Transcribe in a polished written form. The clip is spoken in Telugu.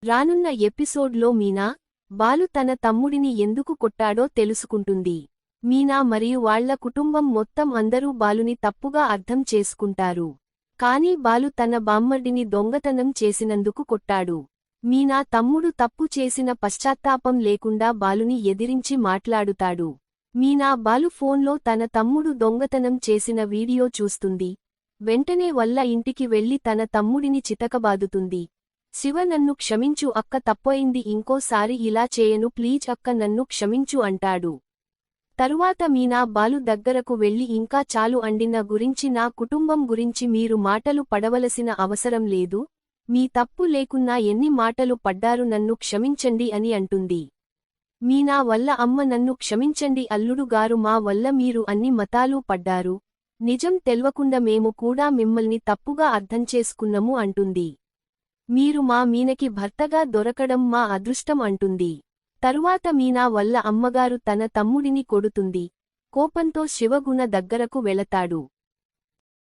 రానున్న ఎపిసోడ్లో మీనా, బాలు తన తమ్ముడిని ఎందుకు కొట్టాడో తెలుసుకుంటుంది. మీనా మరియు వాళ్ల కుటుంబం మొత్తం అందరూ బాలుని తప్పుగా అర్థం చేసుకుంటారు. కానీ బాలు తన బామ్మర్దిని దొంగతనం చేసినందుకు కొట్టాడు. మీనా తమ్ముడు తప్పు చేసిన పశ్చాత్తాపం లేకుండా బాలుని ఎదిరించి మాట్లాడుతాడు. మీనా బాలు ఫోన్లో తన తమ్ముడు దొంగతనం చేసిన వీడియో చూస్తుంది. వెంటనే వల్ల ఇంటికి వెళ్లి తన తమ్ముడిని చితకబాదుతుంది. శివ, నన్ను క్షమించు అక్క, తప్పయింది, ఇంకోసారి ఇలా చేయను ప్లీజ్ అక్క, నన్ను క్షమించు అంటాడు. తరువాత మీనా బాలు దగ్గరకు వెళ్లి ఇంకా చాలు అండిన గురించి, నా కుటుంబం గురించి మీరు మాటలు పడవలసిన అవసరం లేదు, మీ తప్పు లేకున్నా ఎన్ని మాటలు పడ్డారు, నన్ను క్షమించండి అని అంటుంది. మీనా వల్ల అమ్మ, నన్ను క్షమించండి అల్లుడు గారు, మా వల్ల మీరు అన్ని మతాలు పడ్డారు, నిజం తెల్వకుండా మేము కూడా మిమ్మల్ని తప్పుగా అర్థం చేసుకున్నము అంటుంది. మీరు మా మీనకి భర్తగా దొరకడం మా అదృష్టం అంటుంది. తరువాత మీనా వల్ల అమ్మగారు తన తమ్ముడిని కొడుతుంది. కోపంతో శివగుణ దగ్గరకు వెళతాడు.